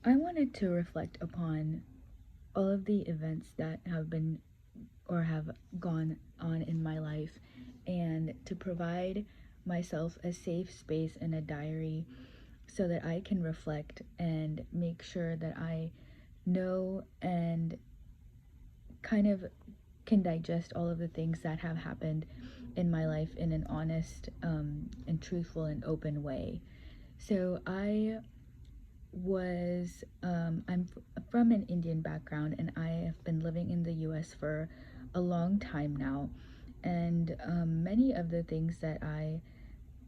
I wanted to reflect upon all of the events that have been or have gone on in my life and to provide myself a safe space and a diary so that I can reflect and make sure that I know and kind of can digest all of the things that have happened in my life in an honest and truthful and open way. So I'm from an Indian background, and I have been living in the US for a long time now. And many of the things that I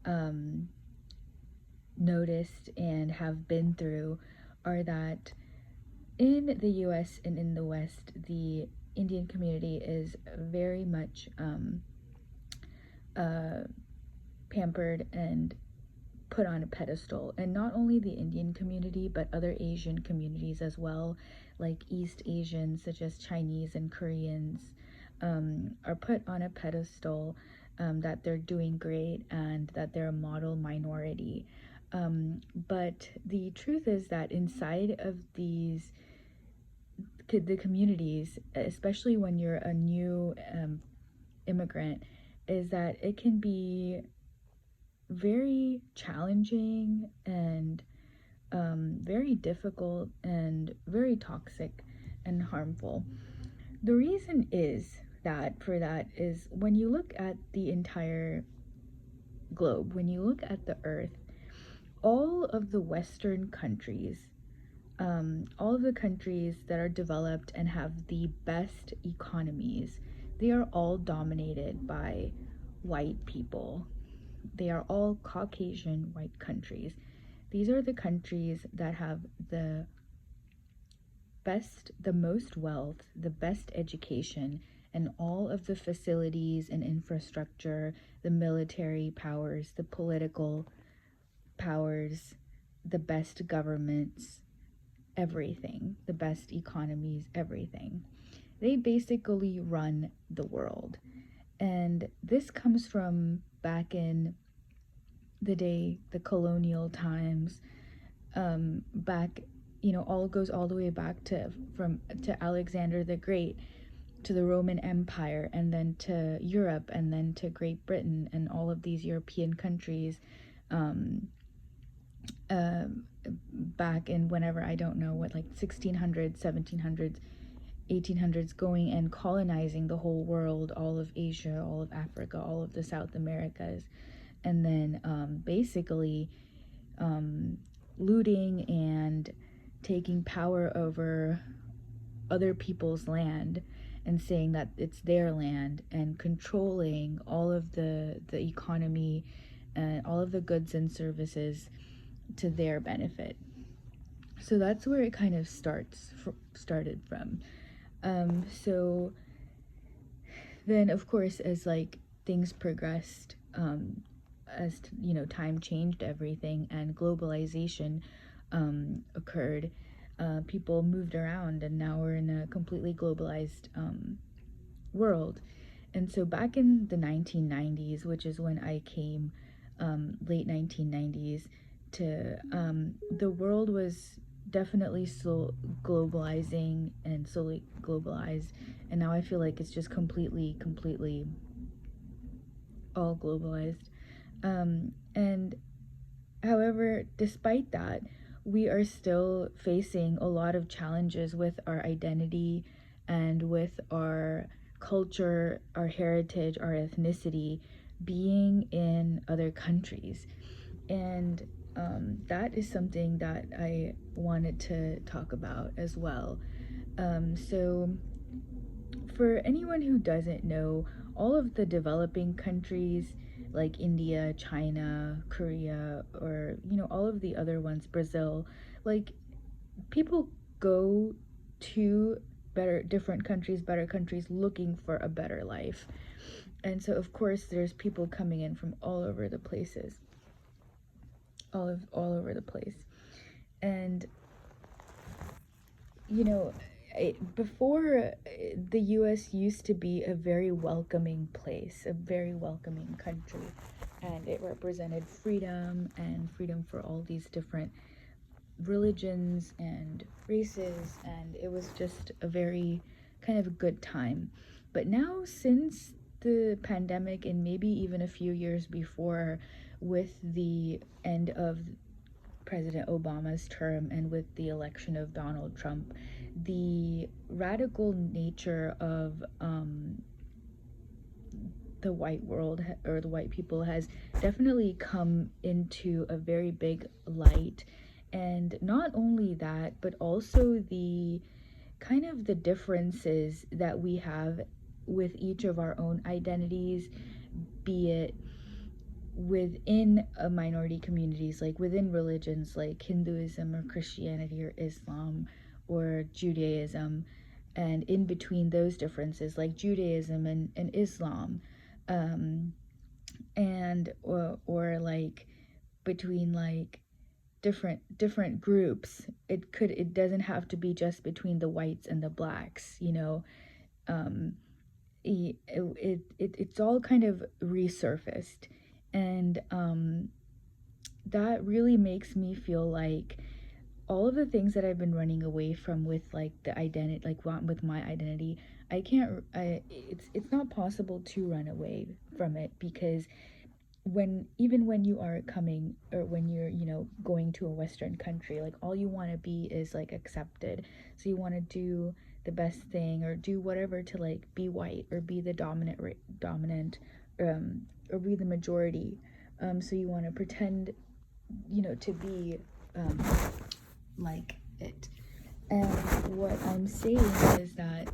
um, noticed and have been through are that in the US and in the West, the Indian community is very much uh, pampered and put on a pedestal. And not only the Indian community, but other Asian communities as well, like East Asians, such as Chinese and Koreans, are put on a pedestal, that they're doing great and that they're a model minority. But the truth is that inside of the communities, especially when you're a new immigrant, is that it can be very challenging and very difficult and very toxic and harmful. The reason is that for that is when you look at the entire globe, when you look at the earth, all of the Western countries, all of the countries that are developed and have the best economies, they are all dominated by white people. They are all Caucasian white countries. These are the countries that have the best, the most wealth, the best education, and all of the facilities and infrastructure, the military powers, the political powers, the best governments, everything, the best economies, everything. They basically run the world. And this comes from back in the day, the colonial times, back, all goes all the way back to Alexander the Great, to the Roman Empire, and then to Europe, and then to Great Britain, and all of these European countries, um, uh, back in whenever, I don't know what, like 1600s, 1700s, 1800s, going and colonizing the whole world, all of Asia, all of Africa, all of the South Americas, and then basically um, looting and taking power over other people's land and saying that it's their land and controlling all of the economy and all of the goods and services to their benefit. So that's where it kind of started from. So then, of course, as like things progressed, as time changed everything and globalization occurred, people moved around, and now we're in a completely globalized world. And so back in the 1990s, which is when I came, late 1990s, to the world was definitely so globalizing and slowly globalized, and now I feel like it's just completely all globalized. And however, despite that, we are still facing a lot of challenges with our identity and with our culture, our heritage, our ethnicity being in other countries. And that is something that I wanted to talk about as well. So, for anyone who doesn't know, all of the developing countries like India, China, Korea, or all of the other ones, Brazil, like people go to better countries looking for a better life. And so of course there's people coming in from all over the places, all over the place. And you know, before, the US used to be a very welcoming place, a very welcoming country, and it represented freedom and freedom for all these different religions and races, and it was just a very kind of a good time. But now, since the pandemic, and maybe even a few years before, with the end of President Obama's term and with the election of Donald Trump, the radical nature of the white world or the white people has definitely come into a very big light. And not only that, but also the kind of the differences that we have with each of our own identities, be it within minority communities, like within religions like Hinduism or Christianity or Islam or Judaism, and in between those differences, like Judaism and Islam, um, and or like between like different groups. It doesn't have to be just between the whites and the blacks, you know. um, it's all kind of resurfaced, and that really makes me feel like all of the things that I've been running away from with like the identity, like with my identity, I can't. It's not possible to run away from it, because even when you are coming, or when you're, you know, going to a Western country, like all you want to be is like accepted. So you want to do the best thing, or do whatever to like be white, or be the dominant, or be the majority. So you want to pretend, you know, to be um, like it. And what I'm saying is that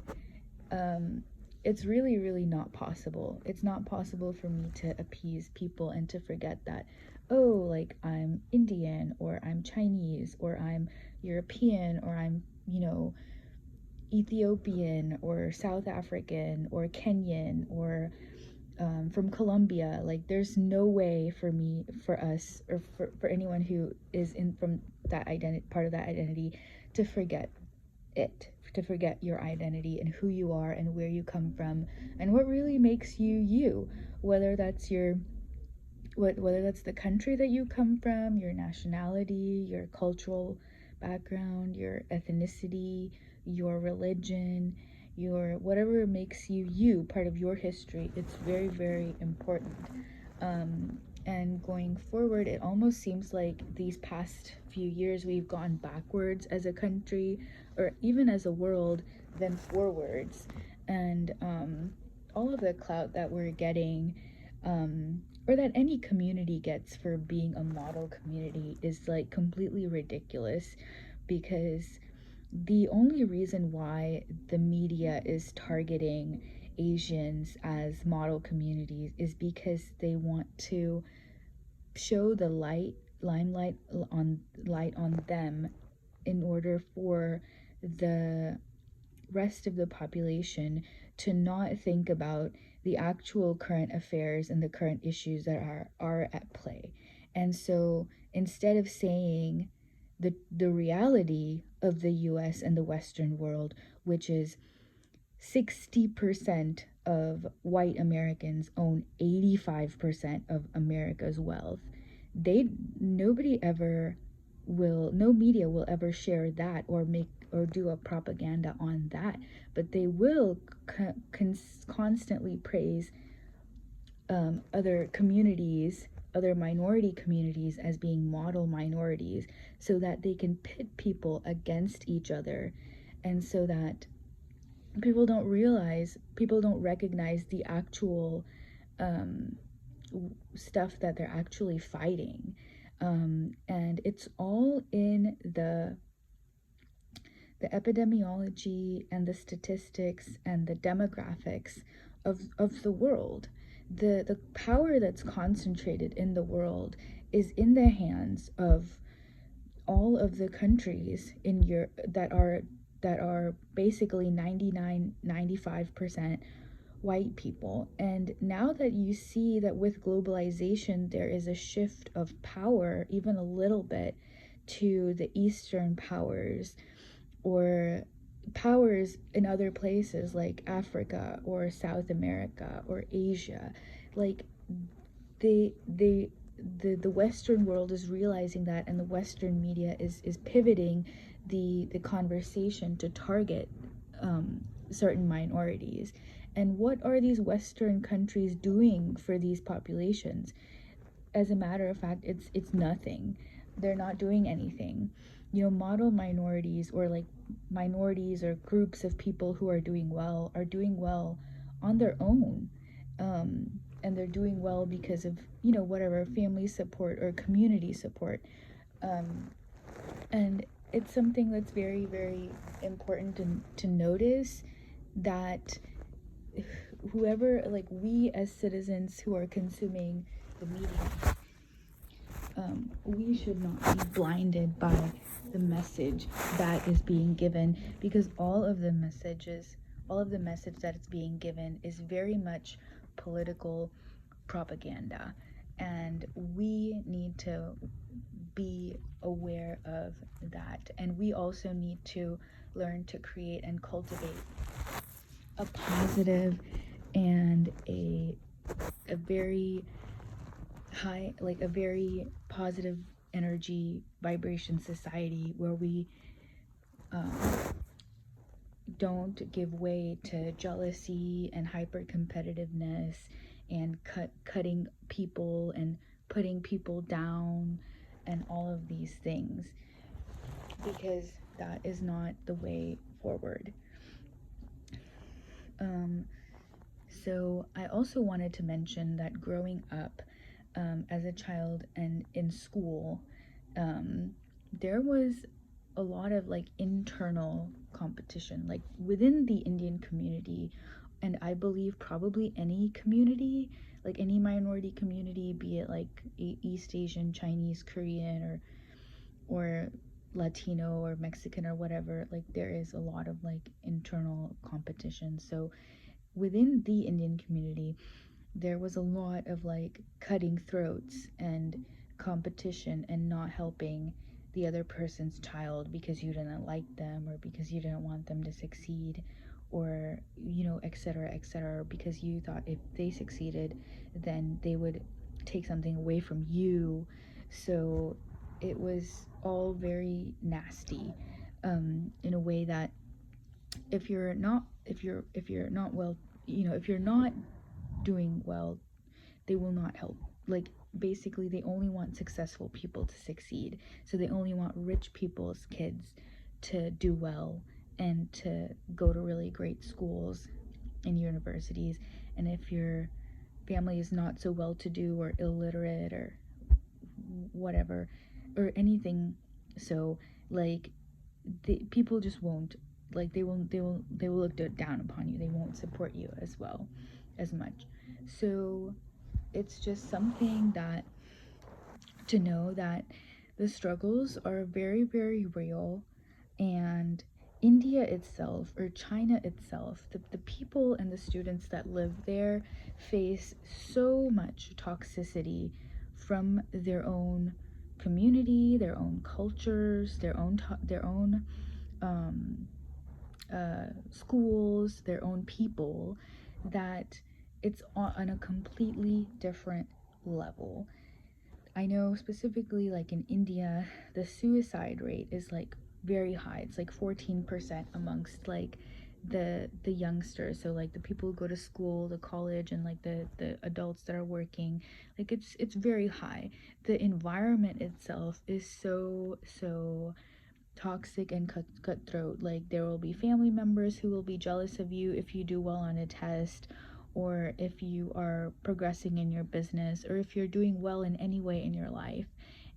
um, it's really, really not possible. It's not possible for me to appease people and to forget that, oh, like I'm Indian, or I'm Chinese, or I'm European, or I'm, you know, Ethiopian, or South African, or Kenyan, or from Colombia. Like, there's no way for me, for us, or for anyone who is in from that identity, part of that identity, to forget it, to forget your identity and who you are and where you come from and what really makes you you, whether that's whether that's the country that you come from, your nationality, your cultural background, your ethnicity, your religion, your whatever makes you you, part of your history. It's very, very important. And going forward, it almost seems like these past few years we've gone backwards as a country, or even as a world, than forwards. And all of the clout that we're getting, or that any community gets for being a model community, is like completely ridiculous, because the only reason why the media is targeting Asians as model communities is because they want to show the limelight on them, in order for the rest of the population to not think about the actual current affairs and the current issues that are at play. And so, instead of saying the reality of the US and the Western world, which is 60% of white Americans own 85% of America's wealth, they nobody ever will no media will ever share that, or make or do a propaganda on that, but they will constantly praise other communities, other minority communities, as being model minorities, so that they can pit people against each other, and so that people don't recognize the actual um, stuff that they're actually fighting. And it's all in the epidemiology and the statistics and the demographics of the world. The power that's concentrated in the world is in the hands of all of the countries in Europe that are basically 95% white people. And now that you see that with globalization there is a shift of power, even a little bit, to the Eastern powers, or powers in other places like Africa or South America or Asia, like they the Western world is realizing that, and the Western media is pivoting the conversation to target certain minorities. And what are these Western countries doing for these populations? As a matter of fact, it's nothing. They're not doing anything. You know, model minorities, or like minorities or groups of people who are doing well on their own. And they're doing well because of, you know, whatever, family support or community support. um, and it's something that's very, very important to notice, that whoever, like, we as citizens who are consuming the media, we should not be blinded by the message that is being given, because all of the message that is being given is very much political propaganda, and we need to be aware of that. And we also need to learn to create and cultivate a positive and a very high, like a very positive energy vibration society, where we um, don't give way to jealousy and hyper competitiveness and cutting people and putting people down and all of these things, because that is not the way forward. um, so I also wanted to mention that growing up as a child and in school, there was a lot of like internal competition, like within the Indian community, and I believe probably any community, like any minority community, be it like East Asian, Chinese, Korean, or Latino or Mexican or whatever, like there is a lot of like internal competition. So within the Indian community, there was a lot of like cutting throats and competition and not helping the other person's child because you didn't like them, or because you didn't want them to succeed, or, you know, etc., etc., because you thought if they succeeded, then they would take something away from you. So it was all very nasty, in a way that if you're not well, you know, if you're not doing well, they will not help. Like, basically, they only want successful people to succeed. So they only want rich people's kids to do well and to go to really great schools and universities. And if your family is not so well to do or illiterate or whatever, or anything, so like the people just won't, like they will look down upon you. They won't support you as well, as much. So it's just something that to know that the struggles are very, very real. And India itself, or China itself, the people and the students that live there face so much toxicity from their own community, their own cultures, their own um, schools, their own people, that it's on a completely different level. I know specifically, like in India, the suicide rate is like very high. It's like 14% amongst like the youngsters. So like the people who go to school, the college, and like the adults that are working. Like it's very high. The environment itself is so toxic and cutthroat. Like there will be family members who will be jealous of you if you do well on a test, or if you are progressing in your business, or if you're doing well in any way in your life.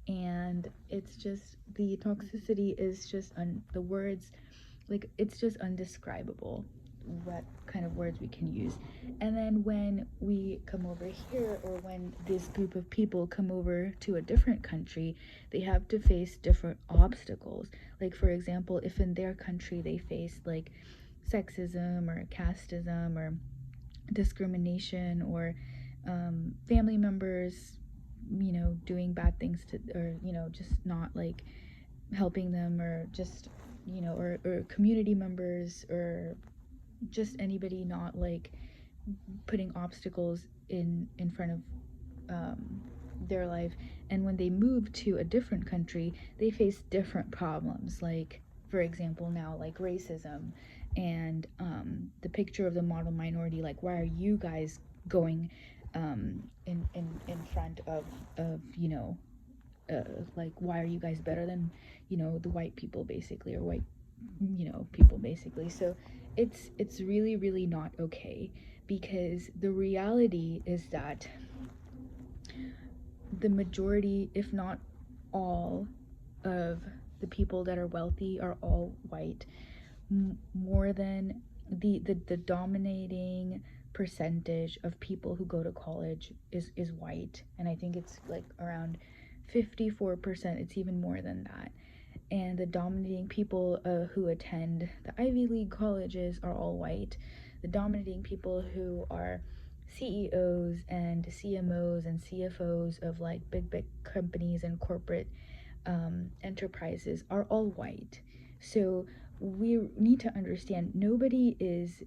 And it's just, the toxicity is just the words, like it's just undescribable what kind of words we can use. And then when we come over here, or when this group of people come over to a different country, they have to face different obstacles. Like, for example, if in their country they face like sexism or casteism or discrimination, or family members, you know, doing bad things to, or, you know, just not like helping them, or just, you know, or community members, or just anybody not like putting obstacles in front of their life, and when they move to a different country, they face different problems, like, for example, now, like racism and the picture of the model minority. Like, why are you guys going in front of like, why are you guys better than the white people, basically, or white people, basically. So it's really, really not okay, because the reality is that the majority, if not all, of the people that are wealthy are all white. More than the dominating percentage of people who go to college is white, and I think it's like around 54%. It's even more than that. And the dominating people who attend the Ivy League colleges are all white. The dominating people who are CEOs and CMOs and CFOs of like big companies and corporate enterprises are all white. So we need to understand nobody is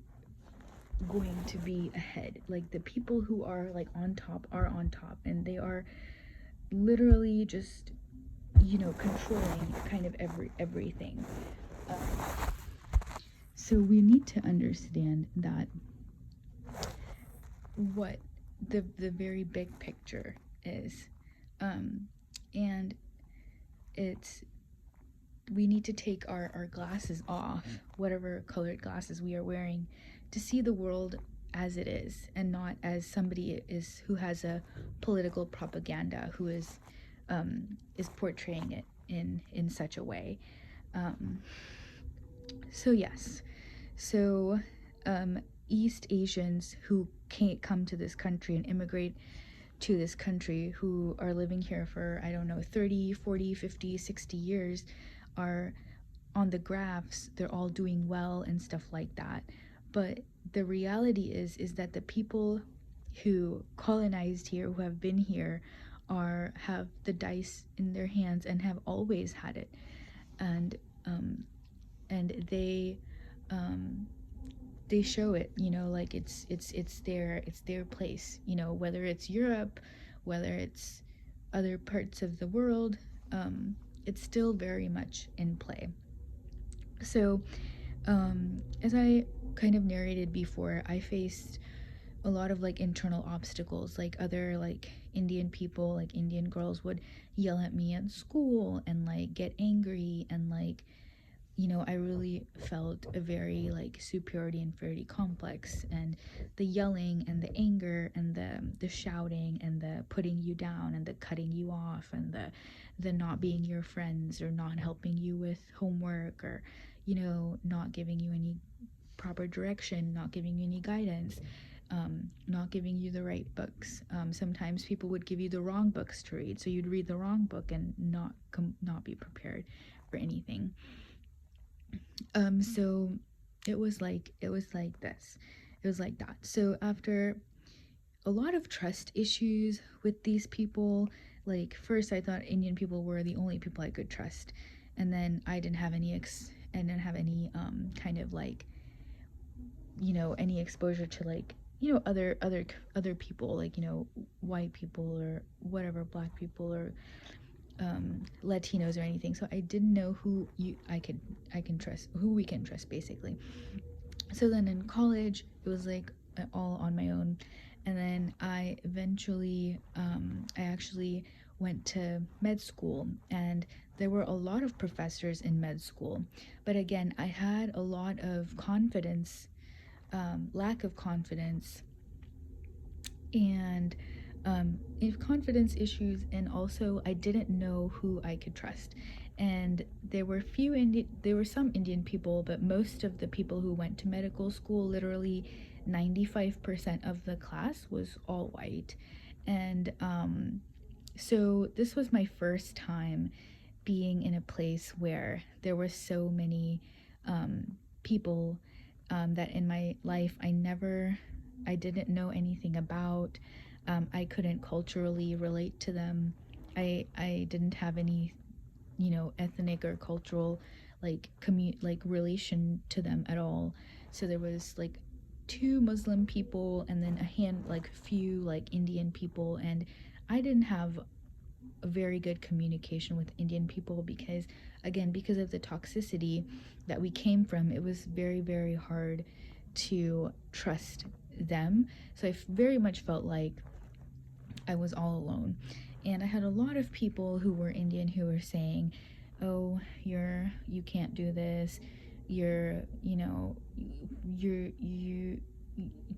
going to be ahead. Like, the people who are like on top are on top, and they are literally just controlling kind of everything. So we need to understand that what the very big picture is, and it's we need to take our glasses off, whatever colored glasses we are wearing, to see the world as it is, and not as somebody is who has a political propaganda who is portraying it in such a way. So yes, so East Asians who can't come to this country and immigrate to this country, who are living here for, I don't know, 30, 40, 50, 60 years, are on the graphs, they're all doing well and stuff like that. But the reality is that the people who colonized here, who have been here, have the dice in their hands and have always had it. And they show it, like it's their place, whether it's Europe, whether it's other parts of the world. It's still very much in play. So as I kind of narrated before, I faced a lot of like internal obstacles. Like, other like Indian people, like Indian girls, would yell at me at school and like get angry, and like, I really felt a very like superiority inferiority complex, and the yelling and the anger and the shouting and the putting you down and the cutting you off and the not being your friends, or not helping you with homework, or not giving you any proper direction, not giving you any guidance, not giving you the right books. Sometimes people would give you the wrong books to read, so you'd read the wrong book and not be prepared for anything. So it was like this. It was like that. So after a lot of trust issues with these people, like, first I thought Indian people were the only people I could trust, and then I didn't have any kind of like any exposure to like other people, like white people or whatever, black people or Latinos or anything. So I didn't know who I can trust, who we can trust, basically. So then in college, it was like all on my own, and then I eventually, I actually went to med school, and there were a lot of professors in med school, but again, I had a lot of confidence, lack of confidence, and if confidence issues, and also I didn't know who I could trust. And there were some Indian people, but most of the people who went to medical school, literally 95% of the class, was all white. And so this was my first time being in a place where there were so many people that in my life I didn't know anything about. I couldn't culturally relate to them. I didn't have any, ethnic or cultural like relation to them at all. So there was like two Muslim people, and then a few like Indian people, and I didn't have a very good communication with Indian people because, again, because of the toxicity that we came from, it was very, very hard to trust them. So I very much felt like I was all alone. And I had a lot of people who were Indian who were saying, "Oh, you can't do this. You're, you know, you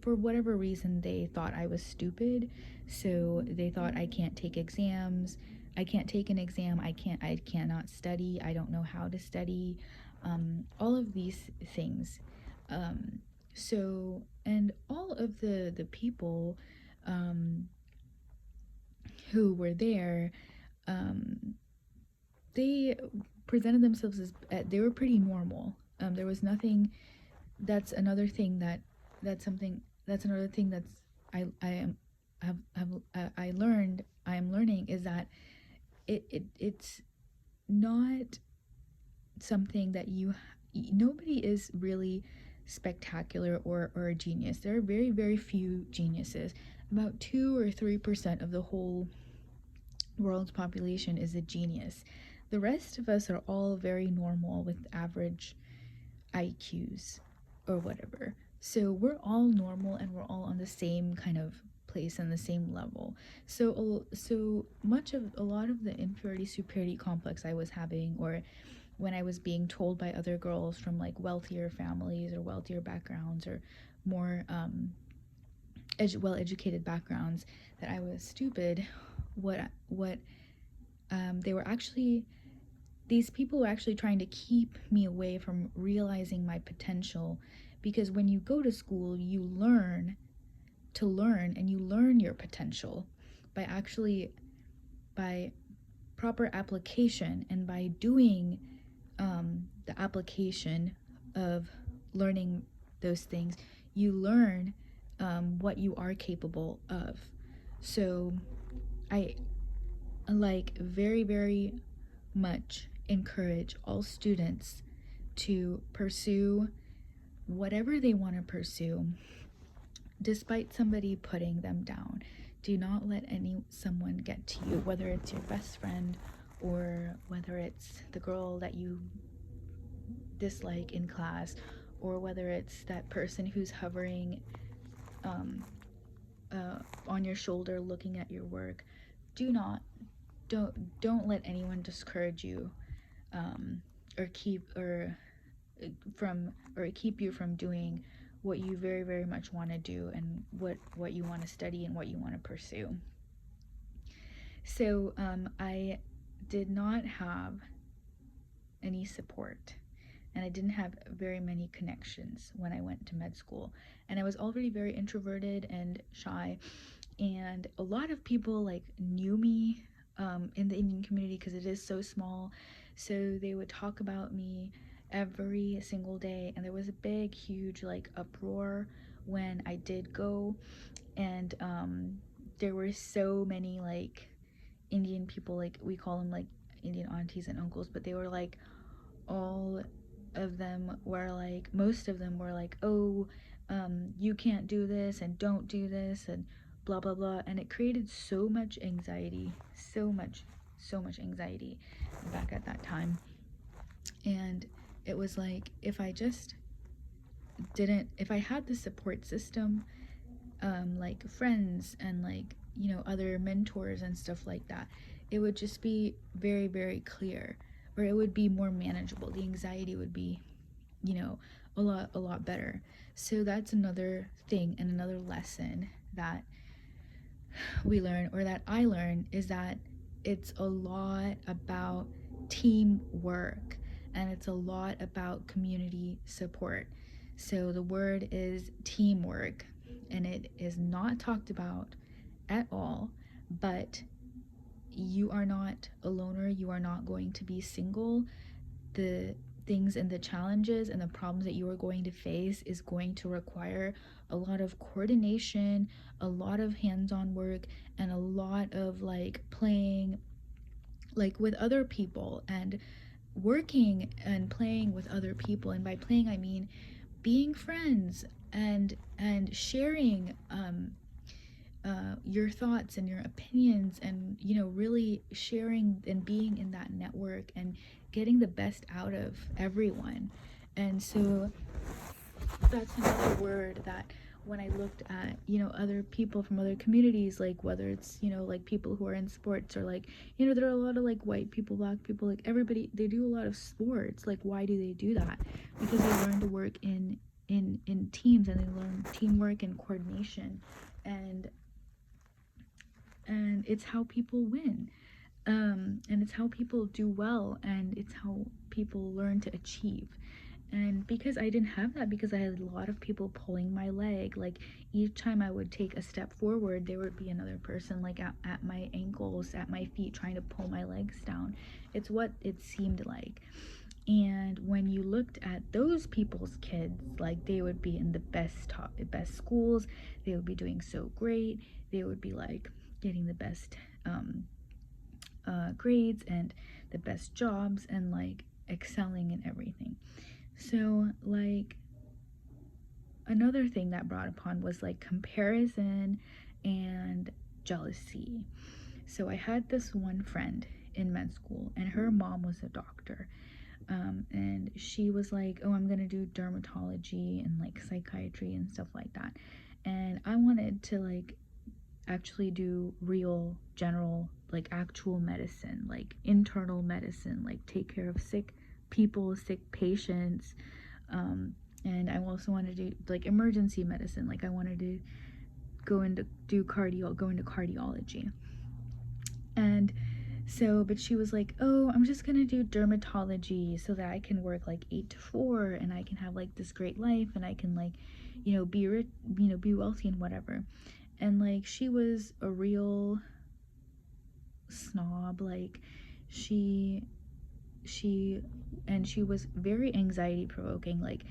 for whatever reason they thought I was stupid. So they thought I can't take exams. I can't take an exam. I cannot study. I don't know how to study. All of these things. Um, so and all of the people um, who were there, um, they presented themselves as they were pretty normal. There was nothing. That's another thing that's something that's another thing that's I am have I learned I am learning is that it's not something that nobody is really spectacular or a genius. There are very, very few geniuses. About 2 or 3% of the whole world's population is a genius. The rest of us are all very normal with average IQs or whatever. So we're all normal and we're all on the same kind of place and the same level. So much of a lot of the inferiority superiority complex I was having, or when I was being told by other girls from like wealthier families or wealthier backgrounds or more well educated backgrounds, that I was stupid, what they were actually these people were actually trying to keep me away from realizing my potential, because when you go to school you learn to learn, and you learn your potential by proper application, and by doing the application of learning those things, you learn what you are capable of. So I like very, very much encourage all students to pursue whatever they want to pursue despite somebody putting them down. Do not let someone get to you, whether it's your best friend or whether it's the girl that you dislike in class, or whether it's that person who's hovering um, on your shoulder looking at your work. Do not don't let anyone discourage you, or keep you from doing what you very, very much want to do, and what you want to study and what you want to pursue. So I did not have any support, and I didn't have very many connections when I went to med school, and I was already very introverted and shy, and a lot of people like knew me in the Indian community because it is so small. So they would talk about me every single day, and there was a big, huge like uproar when I did go, and there were so many like Indian people, like we call them like Indian aunties and uncles, but they were like all of them were like, most of them were like, oh, you can't do this and don't do this and blah blah blah, and it created so much anxiety, so much anxiety back at that time. And it was like, if I had the support system, like friends and like, you know, other mentors and stuff like that, it would just be very, very clear, or it would be more manageable. The anxiety would be, you know, a lot better. So that's another thing and another lesson that we learn, or that I learn, is that it's a lot about teamwork, and it's a lot about community support. So the word is teamwork, and it is not talked about at all, but you are not a loner. You are not going to be single. The things and the challenges and the problems that you are going to face is going to require a lot of coordination, a lot of hands-on work, and a lot of like playing like with other people, and working and playing with other people. And by playing I mean being friends and sharing your thoughts and your opinions, and really sharing and being in that network and getting the best out of everyone. And so that's another word that when I looked at, other people from other communities, like whether it's, like people who are in sports, or like, there are a lot of like white people, black people, like everybody, they do a lot of sports. Like, why do they do that? Because they learn to work in teams, and they learn teamwork and coordination, and it's how people win. And it's how people do well, and it's how people learn to achieve. And because I didn't have that, because I had a lot of people pulling my leg, like each time I would take a step forward, there would be another person like at my ankles, at my feet, trying to pull my legs down. It's what it seemed like. And when you looked at those people's kids, like they would be in the best schools, they would be doing so great, they would be like getting the best grades and the best jobs, and like excelling in everything. So, like, another thing that brought upon was like comparison and jealousy. So, I had this one friend in med school, and her mom was a doctor. And she was like, "Oh, I'm gonna do dermatology and like psychiatry and stuff like that." And I wanted to like actually do real, general, like actual medicine, like internal medicine, like take care of sick people, sick patients. And I also wanted to do like emergency medicine, like I wanted to go into cardiology. And so, but she was like, "Oh, I'm just gonna do dermatology so that I can work like 8 to 4, and I can have like this great life, and I can like, be rich, be wealthy and whatever." And like, she was a real snob. Like, she she she was very anxiety provoking. Like,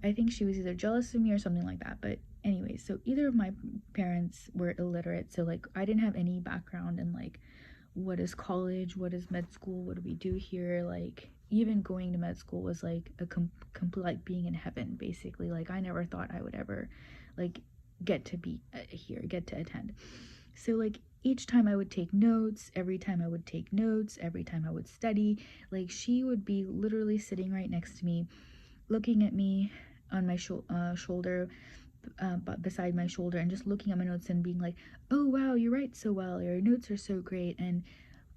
I think she was either jealous of me or something like that. But anyway, so either of my parents were illiterate, so like I didn't have any background in like what is college, what is med school, what do we do here. Like, even going to med school was like a complete, like being in heaven basically. Like, I never thought I would ever like get to be here, get to attend. So like each time I would take notes, every time I would take notes, every time I would study, like she would be literally sitting right next to me, looking at me on my shoulder, but beside my shoulder, and just looking at my notes and being like, "Oh wow, you write so well, your notes are so great," and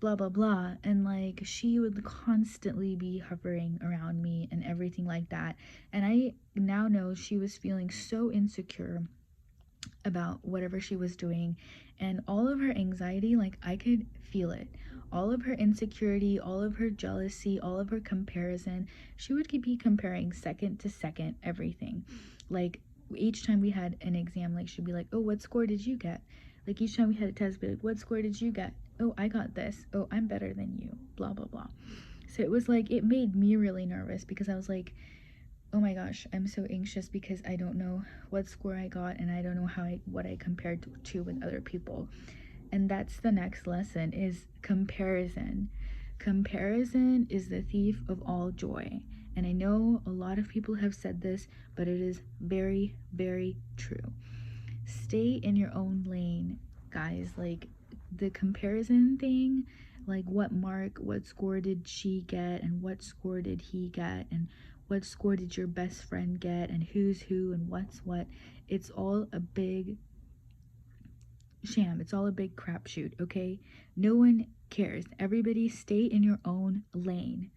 blah blah blah. And like, she would constantly be hovering around me and everything like that. And I now know she was feeling so insecure about whatever she was doing, and all of her anxiety, like I could feel it. All of her insecurity, all of her jealousy, all of her comparison. She would be comparing second to second everything. Like, each time we had an exam, like she'd be like, "Oh, what score did you get?" Like, each time we had a test, be like, "What score did you get?" "Oh, I got this." "Oh, I'm better than you." Blah blah blah. So it was like, it made me really nervous, because I was like, "Oh my gosh, I'm so anxious because I don't know what score I got, and I don't know what I compared to with other people." And that's the next lesson, is comparison. Comparison is the thief of all joy. And I know a lot of people have said this, but it is very, very true. Stay in your own lane, guys. Like, the comparison thing, like what score did she get, and what score did he get, and what score did your best friend get, and who's who and what's what. It's all a big sham. It's all a big crapshoot, okay? No one cares. Everybody stay in your own lane,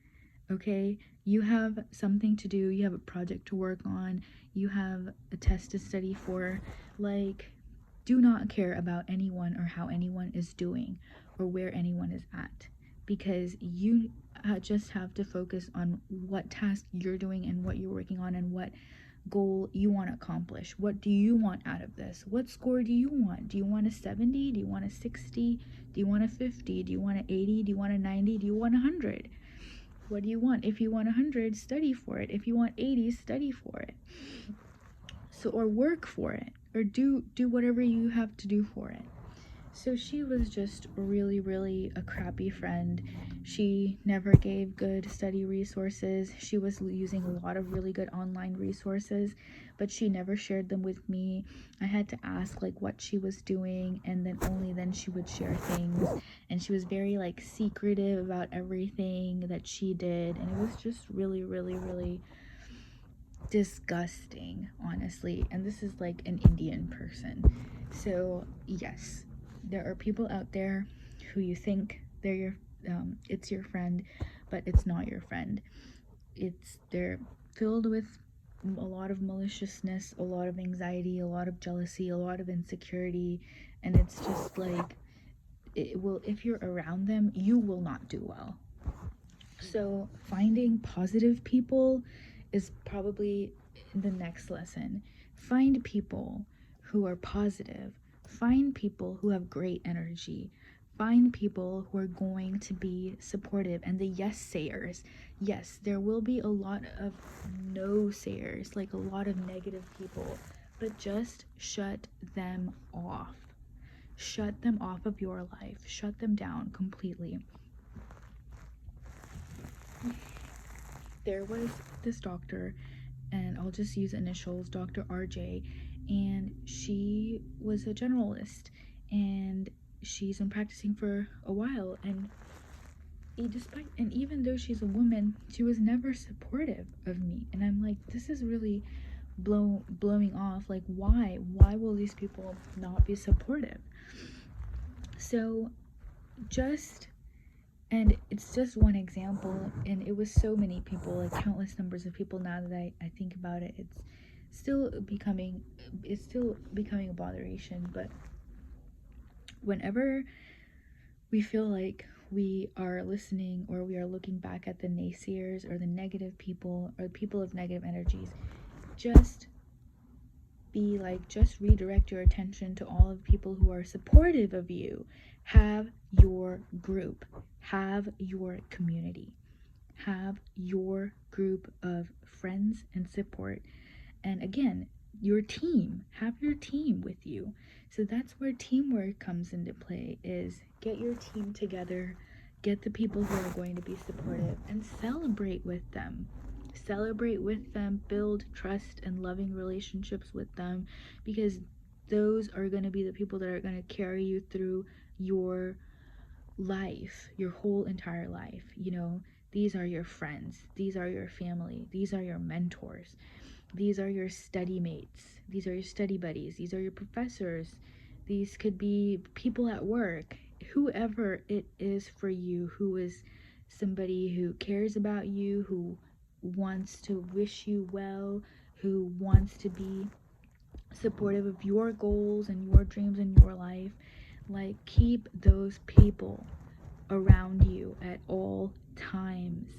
okay? You have something to do, you have a project to work on, you have a test to study for. Like, do not care about anyone or how anyone is doing or where anyone is at, because you just have to focus on what task you're doing and what you're working on and what goal you want to accomplish. What do you want out of this? What score do you want? Do you want a 70? Do you want a 60? Do you want a 50? Do you want an 80? Do you want a 90? Do you want 100? What do you want? If you want 100, study for it. If you want 80, study for it. So, or work for it, or do whatever you have to do for it. So she was just really, really a crappy friend. She never gave good study resources. She was using a lot of really good online resources, but she never shared them with me. I had to ask like what she was doing, and then only then she would share things. And she was very like secretive about everything that she did, and it was just really, really, really disgusting, honestly. And this is like an Indian person. So yes, there are people out there who you think they're your it's your friend, but it's not your friend. They're filled with a lot of maliciousness, a lot of anxiety, a lot of jealousy, a lot of insecurity, and it's just like it will, if you're around them, you will not do well. So finding positive people is probably the next lesson. Find people who are positive. Find people who have great energy. Find people who are going to be supportive and the yes sayers. Yes, there will be a lot of no sayers, like a lot of negative people, but just shut them off. Shut them off of your life. Shut them down completely. There was this doctor, and I'll just use initials, Dr. RJ, and she was a generalist, and she's been practicing for a while, and even though she's a woman, she was never supportive of me, and I'm like, this is really blowing off. Like, why will these people not be supportive? So just and it's just one example, and it was so many people, like countless numbers of people. Now that I think about it, it's still becoming a botheration. But whenever we feel like we are listening, or we are looking back at the naysayers or the negative people or people of negative energies, just just redirect your attention to all of the people who are supportive of you. Have your group, have your community, have your group of friends and support. And again, your team, have your team with you. So that's where teamwork comes into play, is get your team together, get the people who are going to be supportive, and celebrate with them. Celebrate with them, build trust and loving relationships with them, because those are going to be the people that are going to carry you through your life, your whole entire life. These are your friends, these are your family, these are your mentors, these are your study mates, these are your study buddies, these are your professors, these could be people at work, whoever it is for you, who is somebody who cares about you, who wants to wish you well, who wants to be supportive of your goals and your dreams in your life. Like, keep those people around you at all times.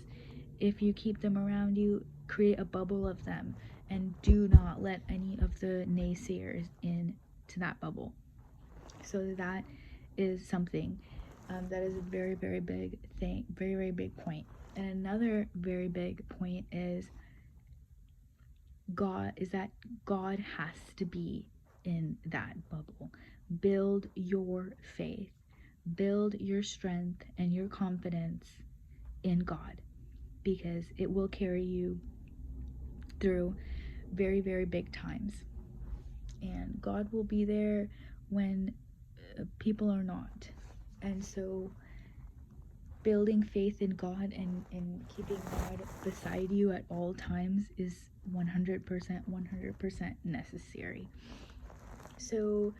If you keep them around you, create a bubble of them, and do not let any of the naysayers into that bubble. So that is something that is a very, very big thing, very, very big point. And another very big point is that God has to be in that bubble. Build your faith, build your strength and your confidence in God, because it will carry you through very, very big times. And God will be there when people are not. And so building faith in God and keeping God beside you at all times is 100% necessary. So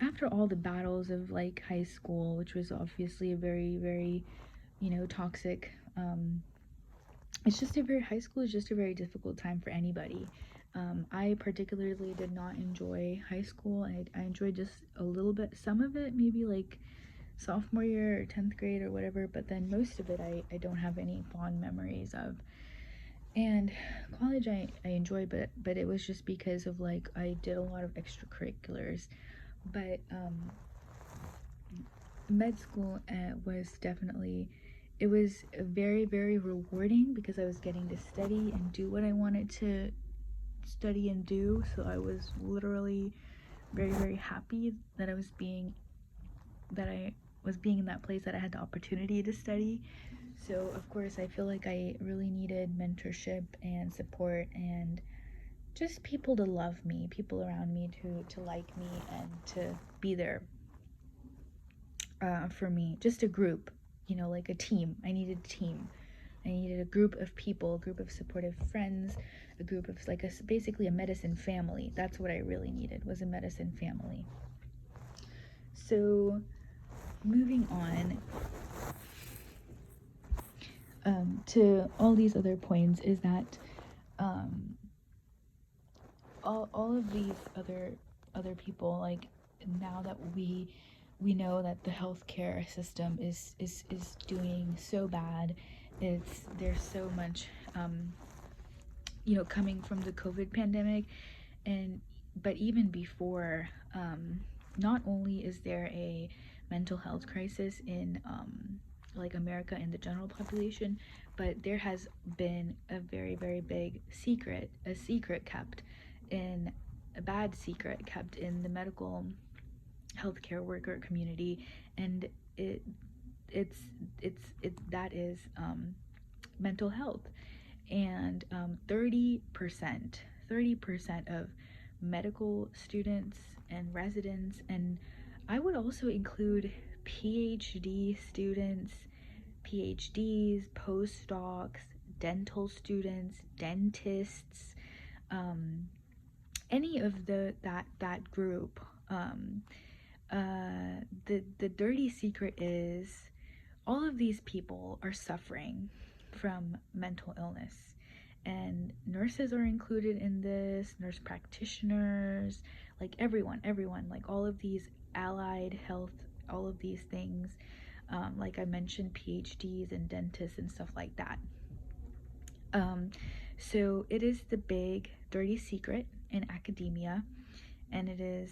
after all the battles of like high school, which was obviously a very, very, toxic, high school is just a very difficult time for anybody. I particularly did not enjoy high school. I enjoyed just a little bit, some of it, maybe like sophomore year or 10th grade or whatever, but then most of it I don't have any fond memories of. And college I enjoyed, but it was just because of like I did a lot of extracurriculars. But med school was definitely, it was very, very rewarding, because I was getting to study and do what I wanted to study and do. So I was literally very, very happy that I was being was being in that place that I had the opportunity to study. So of course I feel like I really needed mentorship and support and just people to love me, people around me to like me and to be there for me. Just a group, like a team. I needed a team. I needed a group of people, a group of supportive friends, a group of basically a medicine family. That's what I really needed, was a medicine family. So moving on to all these other points is that all of these other people, like, now that we know that the healthcare system is doing so bad, there's so much coming from the COVID pandemic, and but even before, not only is there a mental health crisis in like America and the general population, but there has been a very, very big secret, kept in a bad secret kept in the medical healthcare worker community, and that is mental health. And 30% of medical students and residents, and I would also include PhD students, PhDs, postdocs, dental students, dentists, any of that group. The dirty secret is all of these people are suffering from mental illness, and nurses are included in this, nurse practitioners, like everyone, like all of these allied health, all of these things, like I mentioned, PhDs and dentists and stuff like that. So it is the big dirty secret in academia, and it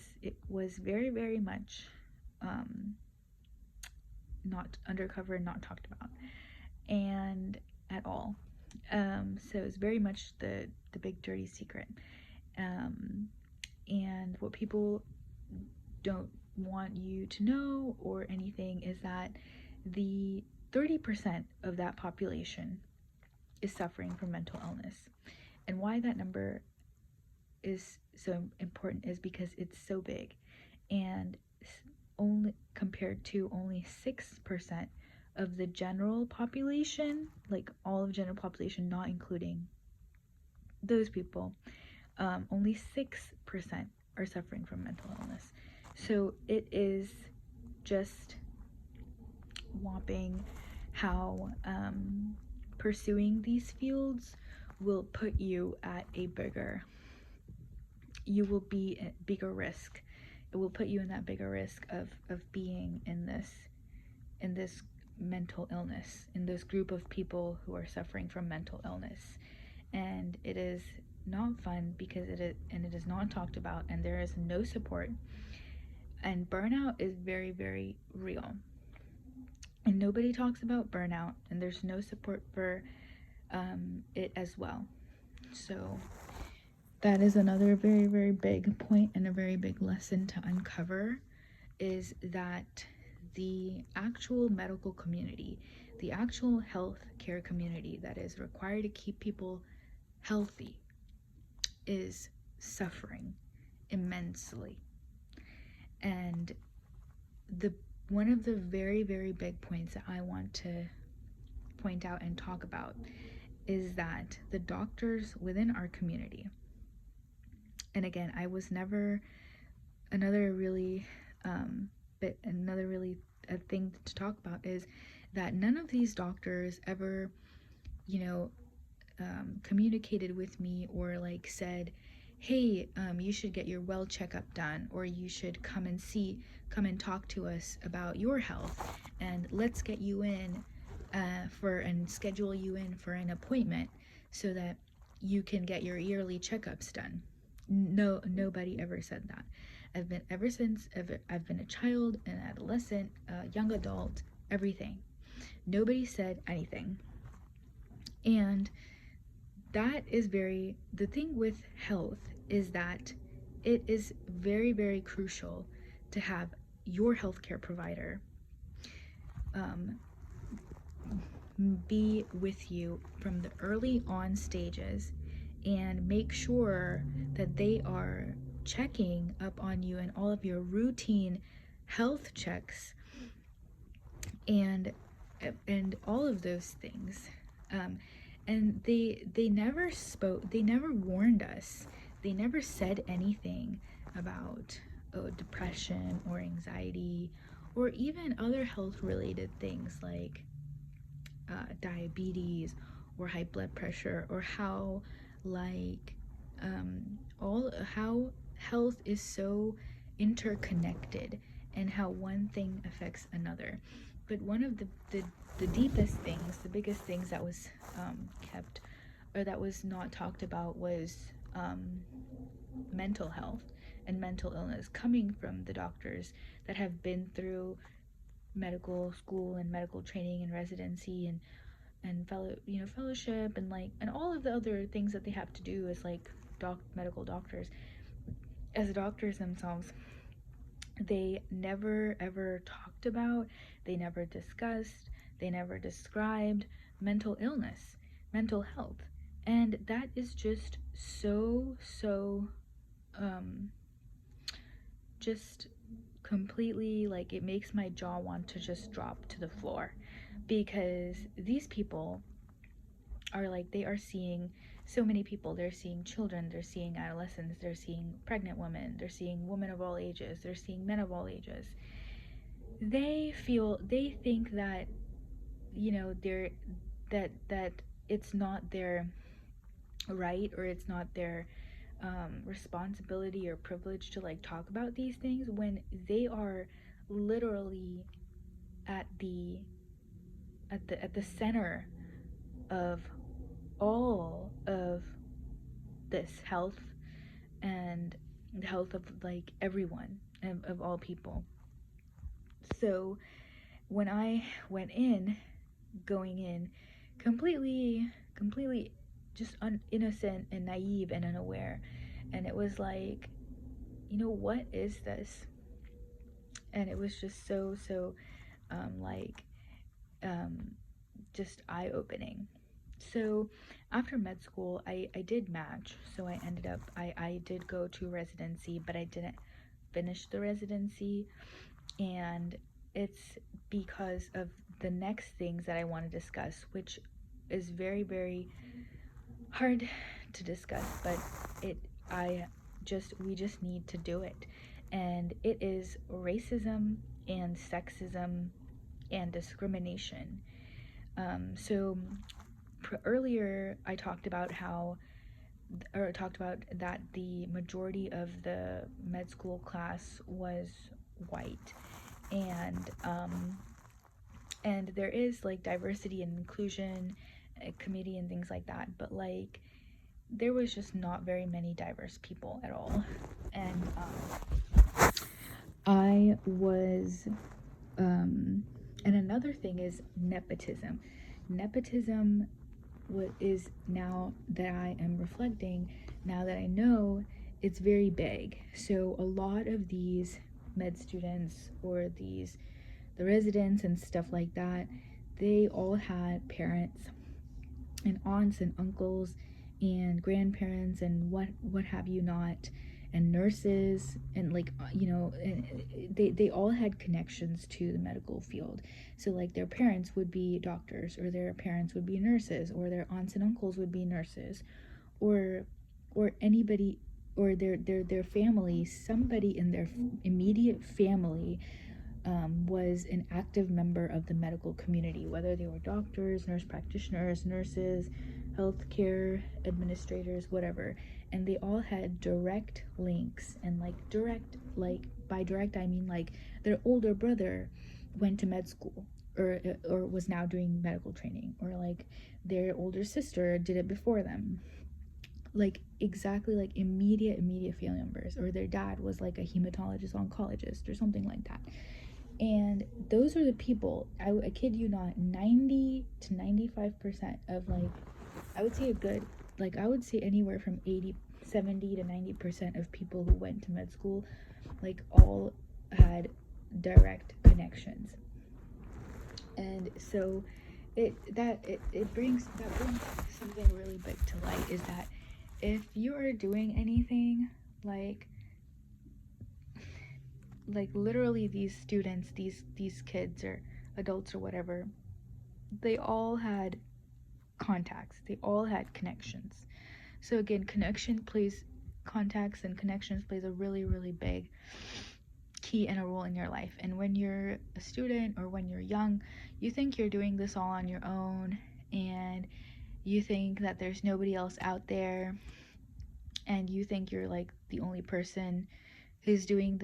was very, very much not undercover, not talked about, and at all. So it's very much the big dirty secret, and what people don't want you to know or anything is that the 30% of that population is suffering from mental illness. And why that number is so important is because it's so big, and only compared to only 6% of the general population, like all of general population, not including those people, only 6% are suffering from mental illness. So it is just whopping how pursuing these fields will put you at you will be at bigger risk. It will put you in that bigger risk of being in this mental illness, in this group of people who are suffering from mental illness. And it is not fun because it is not talked about, and there is no support, and burnout is very, very real, and nobody talks about burnout, and there's no support for it as well. So that is another very, very big point and a very big lesson to uncover, is that the actual medical community, the actual health care community that is required to keep people healthy, is suffering immensely. And one of the very, very big points that I want to point out and talk about is that the doctors within our community, and again, I was never another really a thing to talk about is that none of these doctors ever communicated with me or like said, hey, you should get your well checkup done, or you should come and talk to us about your health, and let's get you in and schedule you in for an appointment so that you can get your yearly checkups done. No, nobody ever said that. Ever since I've been a child, an adolescent, a young adult, everything. Nobody said anything. And that is the thing with health is that it is very, very crucial to have your healthcare provider be with you from the early on stages and make sure that they are checking up on you and all of your routine health checks and all of those things. And they never spoke, they never warned us, they never said anything about depression or anxiety or even other health related things like diabetes or high blood pressure, or how like all how health is so interconnected and how one thing affects another. But one of the deepest things, the biggest things that was kept or that was not talked about was mental health and mental illness coming from the doctors that have been through medical school and medical training and residency and fellowship and and all of the other things that they have to do as medical doctors, as doctors themselves. They never ever talked about, they never discussed, they never described mental illness, mental health. And that is just so just completely, like, it makes my jaw want to just drop to the floor, because these people are like, they are seeing so many people. They're seeing children, they're seeing adolescents, they're seeing pregnant women, they're seeing women of all ages, they're seeing men of all ages. They think that, they're that it's not their right, or it's not their responsibility or privilege to talk about these things, when they are literally at the center of all of this health and the health of everyone, of all people. So when I went in, going in completely just innocent and naive and unaware, and it was like, what is this? And it was just so just eye-opening. So after med school, I did match. So I ended up, I did go to residency, but I didn't finish the residency. And it's because of the next things that I want to discuss, which is very hard to discuss, but we just need to do it. And it is racism and sexism and discrimination. So earlier I talked about that the majority of the med school class was white, and there is diversity and inclusion committee and things like that, but there was just not very many diverse people at all. And I was and another thing is nepotism. Nepotism is, now that I am reflecting, now that I know, it's very big. So a lot of these med students, or the residents and stuff like that, they all had parents and aunts and uncles and grandparents and what have you not, and nurses, and they all had connections to the medical field. So their parents would be doctors, or their parents would be nurses, or their aunts and uncles would be nurses, or anybody, or their family, somebody in their immediate family was an active member of the medical community, whether they were doctors, nurse practitioners, nurses, healthcare administrators, whatever. And they all had direct links, and by direct I mean their older brother went to med school, or was now doing medical training, or their older sister did it before them, exactly immediate family members, or their dad was a hematologist oncologist or something like that. And those are the people, I kid you not, 90 to 95% of I would say I would say anywhere from 70 to 90% of people who went to med school all had direct connections. And so it brings something really big to light, is that if you are doing anything like literally these students, these kids or adults or whatever, they all had contacts, they all had connections. So again, contacts and connections plays a really, really big key and a role in your life. And when you're a student or when you're young, you think you're doing this all on your own, and you think that there's nobody else out there, and you think you're like the only person who's doing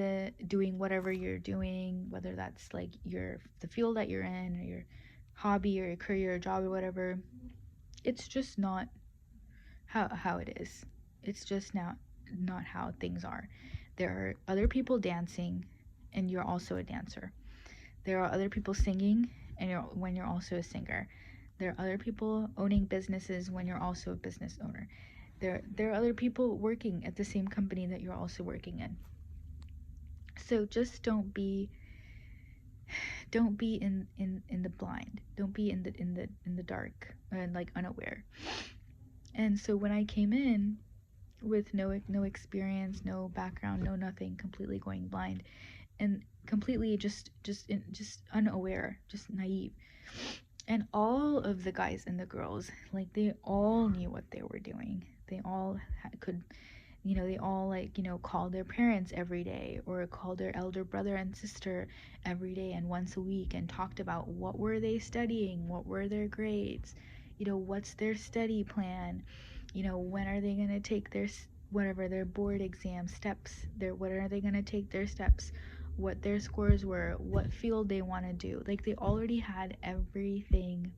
whatever you're doing, whether that's like the field that you're in, or your hobby or your career or job or whatever. It's just not how it is. It's just not how things are. There are other people dancing, and you're also a dancer. There are other people singing, and when you're also a singer. There are other people owning businesses when you're also a business owner. There are other people working at the same company that you're also working in. So just don't be in the blind. Don't be in the dark and like unaware. And so when I came in with no experience, no background, no nothing, completely going blind, and completely just unaware, just naive. And all of the guys and the girls, like, they all knew what they were doing. They all could, they all, like, called their parents every day, or called their elder brother and sister every day and once a week, and talked about what were they studying, what were their grades, what's their study plan, when are they going to take their board exam steps, what are they going to take their steps, what their scores were, what field they want to do. Like, they already had everything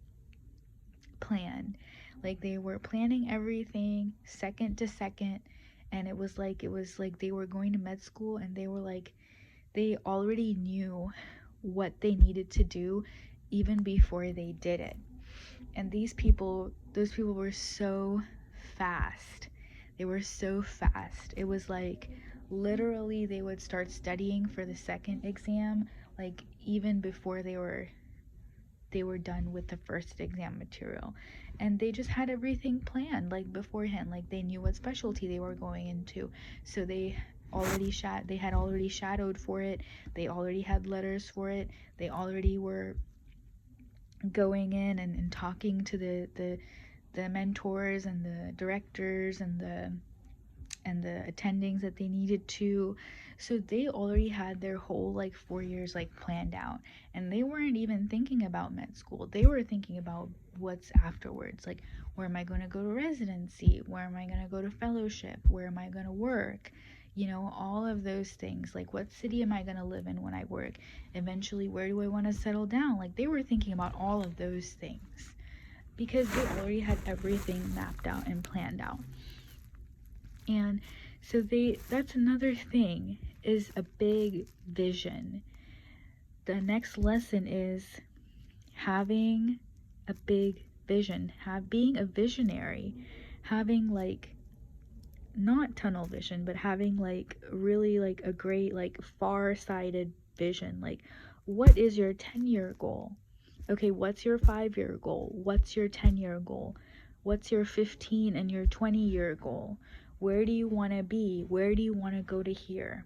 planned. Like, they were planning everything second to second, and it was like they were going to med school, and they already knew what they needed to do even before they did it. And those people were so fast. They were so fast. It was like literally they would start studying for the second exam like even before they were done with the first exam material. And they just had everything planned like beforehand. Like, they knew what specialty they were going into, so they had already shadowed for it. They already had letters for it. They already were going in and talking to the mentors and the directors and the attendings that they needed to. So they already had their whole like 4 years like planned out, and they weren't even thinking about med school. They were thinking about what's afterwards. Like, where am I going to go to residency, where am I going to go to fellowship, where am I going to work, all of those things. Like, what city am I going to live in when I work, eventually where do I want to settle down. Like, they were thinking about all of those things because they already had everything mapped out and planned out. And so that's another thing, is a big vision. The next lesson is having a big vision, being a visionary, having like not tunnel vision, but having like really like a great like far-sighted vision. Like, what is your 10-year goal? Okay, what's your 5-year goal? What's your 10-year goal? What's your 15 and your 20-year goal? Where do you want to be? Where do you want to go to here?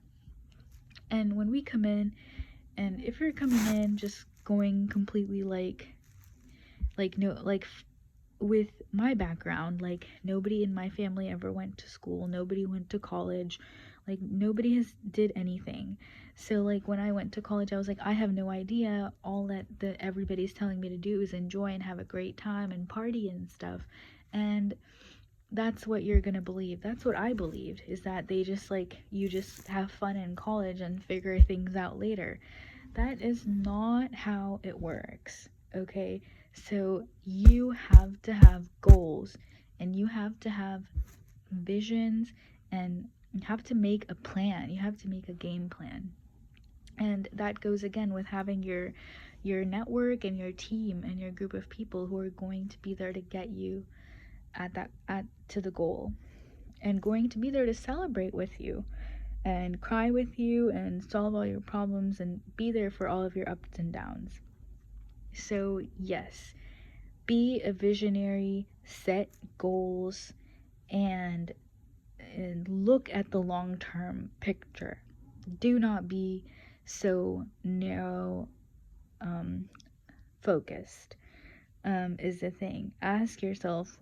And when we come in, and if you're coming in just going completely with my background, like, nobody in my family ever went to school, nobody went to college, like, nobody has did anything. So like, when I went to college, I was like, I have no idea. All that everybody's telling me to do is enjoy and have a great time and party and stuff. And that's what you're gonna believe. That's what I believed, is that they just like, you just have fun in college and figure things out later. That is not how it works, okay? So you have to have goals, and you have to have visions, and you have to make a plan. You have to make a game plan. And that goes again with having your network and your team and your group of people who are going to be there to get you to the goal, and going to be there to celebrate with you and cry with you and solve all your problems and be there for all of your ups and downs. So, yes, be a visionary, set goals, and, look at the long term picture. Do not be so narrow focused, is the thing. Ask yourself,